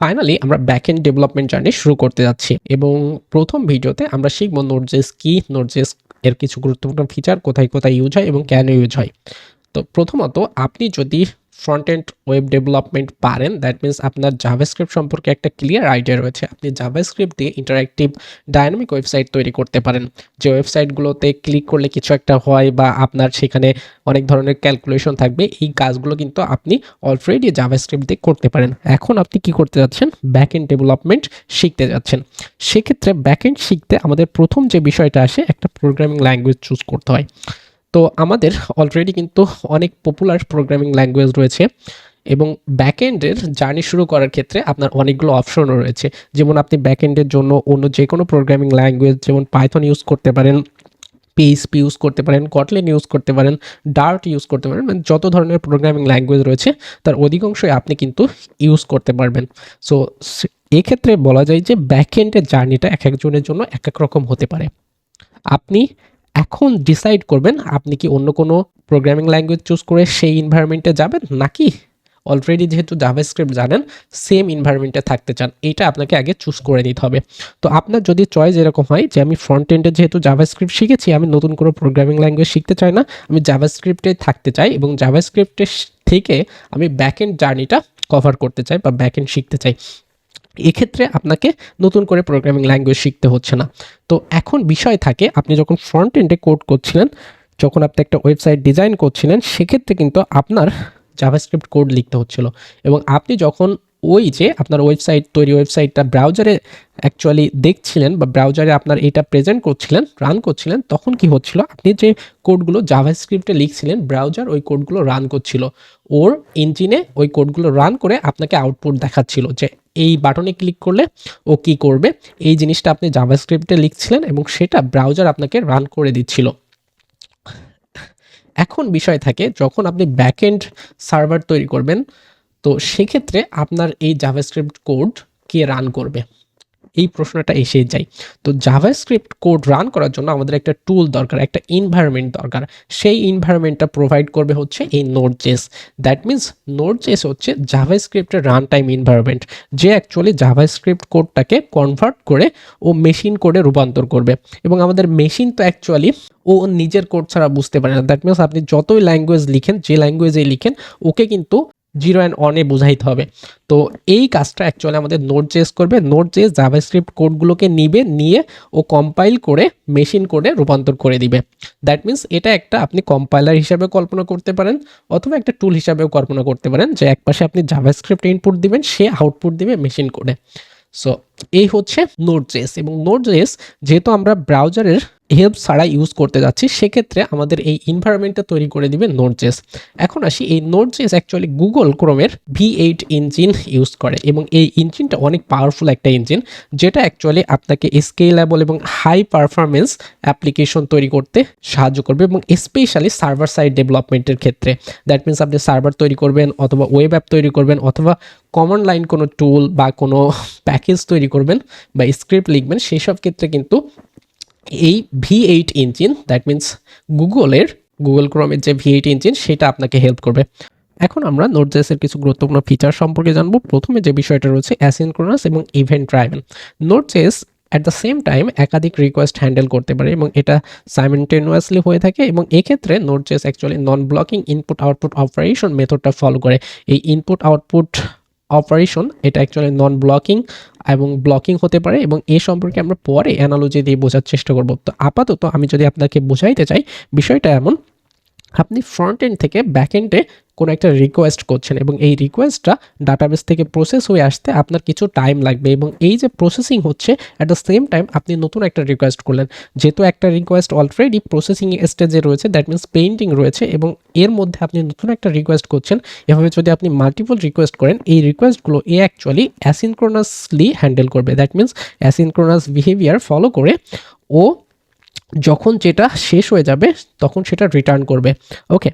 Finally আমরা backend development journey শুরু করতে যাচ্ছি এবং প্রথম ভিডিওতে আমরা শিখব নোড.জেএস কি, নোড.জেএস এর কিছু গুরুত্বপূর্ণ ফিচার কোথায় কোথায় ইউজ হয় এবং কেন ইউজ হয়। তো প্রথমত আপনি যদি ফ্রন্ট এন্ড ওয়েব ডেভেলপমেন্ট পারেন, দ্যাট মিনস আপনার জাভাস্ক্রিপ্ট সম্পর্কে একটা ক্লিয়ার আইডিয়া রয়েছে। আপনি জাভাস্ক্রিপ্ট দিয়ে ইন্টারঅ্যাক্টিভ ডায়নামিক ওয়েবসাইট তৈরি করতে পারেন, যে ওয়েবসাইটগুলোতে ক্লিক করলে কিছু একটা হয় বা আপনার সেখানে অনেক ধরনের ক্যালকুলেশন থাকবে। এই কাজগুলো কিন্তু আপনি অলরেডি জাভাস্ক্রিপ্ট দিয়ে করতে পারেন। এখন আপনি কি করতে যাচ্ছেন? ব্যাকএন্ড ডেভেলপমেন্ট শিখতে যাচ্ছেন। সেক্ষেত্রে ব্যাকএন্ড শিখতে আমাদের প্রথম যে বিষয়টা আসে, একটা প্রোগ্রামিং ল্যাঙ্গুয়েজ চুজ করতে হয়। তো আমাদের অলরেডি কিন্তু অনেক পপুলার প্রোগ্রামিং ল্যাঙ্গুয়েজ রয়েছে এবং ব্যাকএন্ডের জার্নি শুরু করার ক্ষেত্রে আপনার অনেকগুলো অপশনও রয়েছে। যেমন আপনি ব্যাকএন্ডের জন্য অন্য যে কোনো প্রোগ্রামিং ল্যাঙ্গুয়েজ যেমন পাইথন ইউজ করতে পারেন, পিএইচপি ইউজ করতে পারেন, কটলিন ইউজ করতে পারেন, ডার্ট ইউজ করতে পারেন। মানে যত ধরনের প্রোগ্রামিং ল্যাঙ্গুয়েজ রয়েছে তার অধিকাংশই আপনি কিন্তু ইউজ করতে পারবেন। সো এক্ষেত্রে বলা যায় যে ব্যাকএন্ডের জার্নিটা এক একজনের জন্য এক এক রকম হতে পারে। আপনি এখন ডিসাইড করবেন আপনি কি অন্য কোনো প্রোগ্রামিং ল্যাঙ্গুয়েজ চুজ করে সেই এনভায়রনমেন্টে যাবেন, নাকি অলরেডি যেহেতু জাভাস্ক্রিপ্ট জানেন সেম এনভায়রনমেন্টে থাকতে চান। এইটা আপনাকে আগে চুজ করে নিতে হবে। তো আপনার যদি চয়েস এরকম হয় যে আমি ফ্রন্ট এন্ডে যেহেতু জাভাস্ক্রিপ্ট শিখেছি, আমি নতুন কোনো প্রোগ্রামিং ল্যাঙ্গুয়েজ শিখতে চাই না, আমি জাভাস্ক্রিপ্টে থাকতে চাই এবং জাভাস্ক্রিপ্টের থেকে আমি ব্যাকএন্ড জার্নিটা কভার করতে চাই বা ব্যাকএন্ড শিখতে চাই, এক্ষেত্রে আপনাকে নতুন করে প্রোগ্রামিং ল্যাঙ্গুয়েজ শিখতে হচ্ছে না। তো এখন বিষয় থাকে, আপনি যখন ফ্রন্ট এন্ডে কোড করছিলেন, যখন আপনি একটা ওয়েবসাইট ডিজাইন করছিলেন, সেক্ষেত্রে কিন্তু আপনার জাভাস্ক্রিপ্ট কোড লিখতে হচ্ছিল এবং আপনি যখন ওই যে আপনার ওয়েবসাইট তৈরি ওয়েবসাইটটা ব্রাউজারে অ্যাকচুয়ালি দেখছিলেন বা ব্রাউজারে আপনার এটা প্রেজেন্ট করছিলেন, রান করছিলেন, তখন কি হচ্ছিল, আপনি যে কোডগুলো জাভাস্ক্রিপ্টে লিখছিলেন ব্রাউজার ওই কোডগুলো রান করছিল, ওর ইঞ্জিনে ওই কোডগুলো রান করে আপনাকে আউটপুট দেখাচ্ছিল যে এই বাটনে ক্লিক করলে ও কি করবে। এই জিনিসটা আপনি জাভাস্ক্রিপ্টে লিখছিলেন এবং সেটা ব্রাউজার আপনাকে রান করে দিচ্ছিল। এখন বিষয় থাকে, যখন আপনি ব্যাকএন্ড সার্ভার তৈরি করবেন, তো সেক্ষেত্রে আপনার এই জাভাস্ক্রিপ্ট কোড কে রান করবে, এই প্রশ্নটা এসে যায়। তো জাভাস্ক্রিপ্ট কোড রান করার জন্য আমাদের একটা টুল দরকার, একটা এনভায়রনমেন্ট দরকার। সেই এনভায়রনমেন্টটা প্রোভাইড করবে হচ্ছে এই নোড.জেএস। দ্যাট মিনস নোড.জেএস হচ্ছে জাভাস্ক্রিপ্টের রান টাইম এনভায়রনমেন্ট, যে অ্যাকচুয়ালি জাভাস্ক্রিপ্ট কোডটাকে কনভার্ট করে ও মেশিন কোডে রূপান্তর করবে। এবং আমাদের মেশিন তো অ্যাকচুয়ালি ও নিজের কোড ছাড়া বুঝতে পারে না। দ্যাট মিনস আপনি যতই ল্যাঙ্গুয়েজ লিখেন, যে ল্যাঙ্গুয়েজে লিখেন, ওকে কিন্তু জিরো অ্যান্ড অনে বোঝাইতে হবে। তো এই কাজটা অ্যাকচুয়ালি আমাদের নোড.জেএস করবে। নোড.জেএস জাভাস্ক্রিপ্ট কোডগুলোকে নিয়ে ও কম্পাইল করে মেশিন কোডে রূপান্তর করে দিবে। দ্যাট মিনস এটা একটা আপনি কম্পাইলার হিসাবে কল্পনা করতে পারেন অথবা একটা টুল হিসাবেও কল্পনা করতে পারেন, যে একপাশে আপনি জাভাস্ক্রিপ্ট ইনপুট দিবেন, সে আউটপুট দিবে মেশিন কোডে। সো এই হচ্ছে নোড.জেএস। এবং নোড.জেএস যেহেতু আমরা ব্রাউজারের হেল্প ছাড়া ইউজ করতে যাচ্ছি, সেক্ষেত্রে আমাদের এই এনভায়রনমেন্টটা তৈরি করে দিবে নোড.জেএস। এখন আসি, এই নোড.জেএস অ্যাকচুয়ালি গুগল ক্রোমের V8 ইঞ্জিন ইউজ করে এবং এই ইঞ্জিনটা অনেক পাওয়ারফুল একটা ইঞ্জিন, যেটা অ্যাকচুয়ালি আপনাকে স্কেলেবল এবং হাই পারফরমেন্স অ্যাপ্লিকেশন তৈরি করতে সাহায্য করবে এবং স্পেশালি সার্ভার সাইড ডেভেলপমেন্টের ক্ষেত্রে। দ্যাট মিনস আপনি সার্ভার তৈরি করবেন অথবা ওয়েব অ্যাপ তৈরি করবেন অথবা কমন লাইন কোনো টুল বা কোনো প্যাকেজ তৈরি করবেন বা স্ক্রিপ্ট লিখবেন, সেই সব ক্ষেত্রে কিন্তু এই V8 engine, that means Google ক্রোমের যে V8 ইঞ্জিন, সেটা আপনাকে হেল্প করবে। এখন আমরা নোড.জেএস এর কিছু গুরুত্বপূর্ণ ফিচার সম্পর্কে জানবো। প্রথমে যে বিষয়টা রয়েছে অ্যাসিনক্রোনাস এবং event driven. Node JS at the same time একাধিক রিকোয়েস্ট হ্যান্ডেল করতে পারে এবং এটা সাইমেন্টেনিয়াসলি হয়ে থাকে এবং এক্ষেত্রে Node JS actually non blocking input output operation মেথডটা ফলো করে। এই ইনপুট আউটপুট অপারেশন এটা অ্যাকচুয়ালি নন ব্লকিং এবং ব্লকিং হতে পারে এবং এ সম্পর্কে আমরা পরে অ্যানালজি দিয়ে বোঝার চেষ্টা করব। তো আপাতত আমি যদি আপনাকে বোঝাইতে চাই, বিষয়টা এমন, আপনি ফ্রন্ট এন্ড থেকে ব্যাক এন্ডে কোনো একটা রিকোয়েস্ট করছেন এবং এই রিকোয়েস্টটা ডাটাবেস থেকে প্রসেস হয়ে আসতে আপনার কিছু টাইম লাগবে এবং এই যে প্রসেসিং হচ্ছে অ্যাট দ্য সেম টাইম আপনি নতুন একটা রিকোয়েস্ট করলেন। যেহেতু একটা রিকোয়েস্ট অলরেডি প্রসেসিং স্টেজে রয়েছে, দ্যাট মিনস পেইন্টিং রয়েছে, এবং এর মধ্যে আপনি নতুন একটা রিকোয়েস্ট করছেন। এভাবে যদি আপনি মাল্টিপল রিকোয়েস্ট করেন, এই রিকোয়েস্টগুলো অ্যাকচুয়ালি অ্যাসিনক্রোনাসলি হ্যান্ডেল করবে। That means asynchronous behaviour follow করে ও যখন যেটা শেষ হয়ে যাবে তখন সেটা রিটার্ন করবে। ওকে,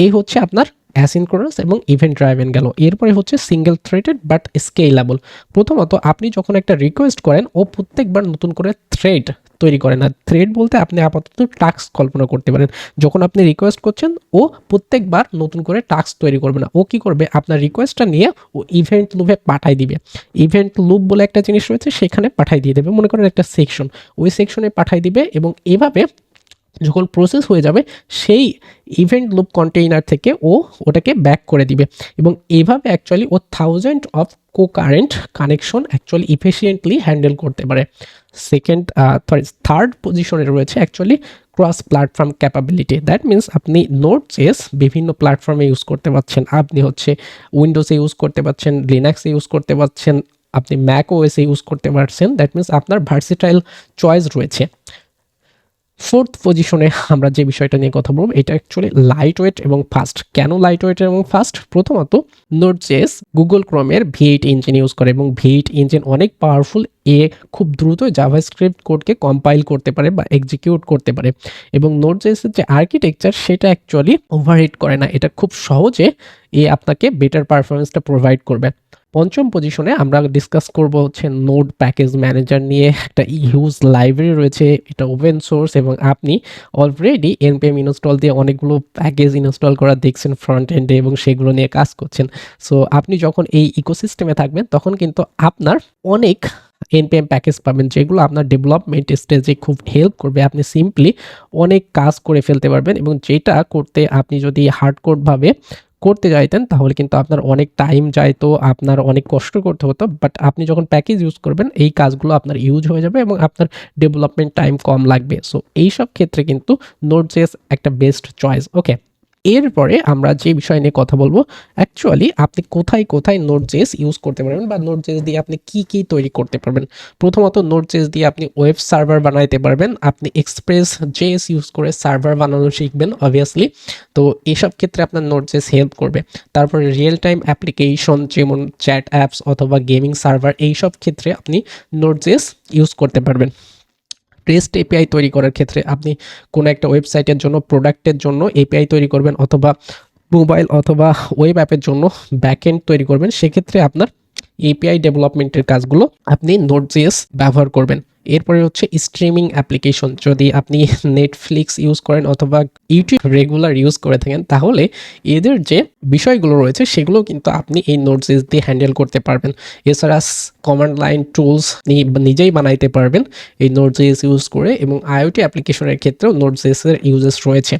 এই হচ্ছে আপনার অ্যাসিনক্রোনাস এবং ইভেন্ট ড্রাইভেন গেল। এরপরে হচ্ছে সিঙ্গেল থ্রেডেড বাট স্কেলেবল। প্রথমত আপনি যখন একটা রিকোয়েস্ট করেন ও প্রত্যেকবার নতুন করে থ্রেড তৈরি করে না। থ্রেড বলতে আপনি আপাতত টাস্ক কল্পনা করতে পারেন। যখন আপনি রিকোয়েস্ট করছেন ও প্রত্যেকবার নতুন করে টাস্ক তৈরি করবে না। ও কি করবে, আপনার রিকোয়েস্টটা নিয়ে ও ইভেন্ট লুপে পাঠাই দিবে। ইভেন্ট লুপ বলে একটা জিনিস রয়েছে, সেখানে পাঠাই দিয়ে দেবে। মনে করেন একটা সেকশন, ওই সেকশনে পাঠাই দিবে এবং এভাবে যখন প্রসেস হয়ে যাবে সেই ইভেন্ট লুপ কন্টেইনার থেকে ও ওটাকে ব্যাক করে দিবে এবং এইভাবে অ্যাকচুয়ালি ও thousand of concurrent connection actually efficiently handle করতে পারে। থার্ড পজিশনে রয়েছে actually cross platform capability. That means আপনি নোড.js বিভিন্ন প্ল্যাটফর্মে ইউজ করতে পারছেন। আপনি হচ্ছে উইন্ডোজে ইউজ করতে পারছেন, লিনাক্সে ইউজ করতে পারছেন, আপনি ম্যাক ওএসে ইউজ করতে পারছেন। দ্যাট মিনস আপনার ভার্সেটাইল চয়েস রয়েছে। ফোর্থ পজিশনে আমরা যে বিষয়টা নিয়ে কথা বলবো, এটা অ্যাকচুয়ালি লাইট ওয়েট এবং ফাস্ট। কেন লাইট ওয়েট এবং ফাস্ট? প্রথমত নোড.js গুগল ক্রোমের V8 ইঞ্জিন ইউজ করে এবং V8 ইঞ্জিন অনেক পাওয়ারফুল। খুব দ্রুত জাভাস্ক্রিপ্ট কোডকে কম্পাইল করতে পারে বা এক্সিকিউট করতে পারে এবং নোড.js এর যে আর্কিটেকচার সেটা অ্যাকচুয়ালি ওভারহিট করে না। এটা খুব সহজে আপনাকে বেটার পারফরমেন্সটা প্রোভাইড করবে। পঞ্চম পজিশনে আমরা ডিসকাস করব হচ্ছে নোড প্যাকেজ ম্যানেজার নিয়ে। একটা হিউজ লাইব্রেরি রয়েছে, এটা ওপেন সোর্স এবং আপনি অলরেডি npm ইনস্টল দিয়ে অনেকগুলো প্যাকেজ ইনস্টল করা দেখছেন ফ্রন্ট এন্ডে এবং সেগুলো নিয়ে কাজ করছেন। সো আপনি যখন এই ইকোসিস্টেমে থাকবেন তখন কিন্তু আপনার অনেক npm প্যাকেজ পাবেন যেগুলো আপনার ডেভেলপমেন্ট স্টেজে খুব হেল্প করবে। আপনি সিম্পলি অনেক কাজ করে ফেলতে পারবেন এবং যেটা করতে আপনি যদি হার্ডকোরভাবে করতে যাইতেন তাহলে কিন্তু আপনার অনেক টাইম যাইতো, আপনার অনেক কষ্ট করতে হতো। বাট আপনি যখন প্যাকেজ ইউজ করবেন এই কাজগুলো আপনার ইউজ হয়ে যাবে এবং আপনার ডেভেলপমেন্ট টাইম কম লাগবে। সো এইসব ক্ষেত্রে কিন্তু নোড.js একটা বেস্ট চয়েস। ওকে, এরপরে আমরা যে বিষয় নিয়ে কথা বলবো, অ্যাকচুয়ালি আপনি কোথায় কোথায় নোড.js ইউজ করতে পারবেন বা নোড.js দিয়ে আপনি কি কি তৈরি করতে পারবেন। প্রথমত নোড.js দিয়ে আপনি ওয়েব সার্ভার বানাইতে পারবেন। আপনি Express.js ইউজ করে সার্ভার বানানো শিখবেন অবভিয়াসলি। তো এসব ক্ষেত্রে আপনার নোড.js হেল্প করবে। তারপরে রিয়েল টাইম অ্যাপ্লিকেশন যেমন চ্যাট অ্যাপস অথবা গেমিং সার্ভার, এইসব ক্ষেত্রে আপনি নোড.js ইউজ করতে পারবেন। REST API তৈরি করার ক্ষেত্রে আপনি কোনো একটা ওয়েবসাইটের জন্য, প্রোডাক্টের জন্য API তৈরি করবেন অথবা মোবাইল অথবা ওয়েব অ্যাপের জন্য ব্যাকএন্ড তৈরি করবেন, সেক্ষেত্রে আপনার API ডেভেলপমেন্টের কাজগুলো আপনি নোড.js ব্যবহার করবেন। এরপরে হচ্ছে স্ট্রিমিং অ্যাপ্লিকেশন। যদি আপনি নেটফ্লিক্স ইউজ করেন অথবা ইউটিউব রেগুলার ইউজ করে থাকেন তাহলে এদের যে বিষয়গুলো রয়েছে সেগুলো কিন্তু আপনি এই নোড.js দিয়ে হ্যান্ডেল করতে পারবেন। এছাড়া কমান্ড লাইন টুলস নিজেই বানাইতে পারবেন এই নোড.js ইউজ করে এবং IoT অ্যাপ্লিকেশনের ক্ষেত্রেও নোড.js এর ইউজেস রয়েছে।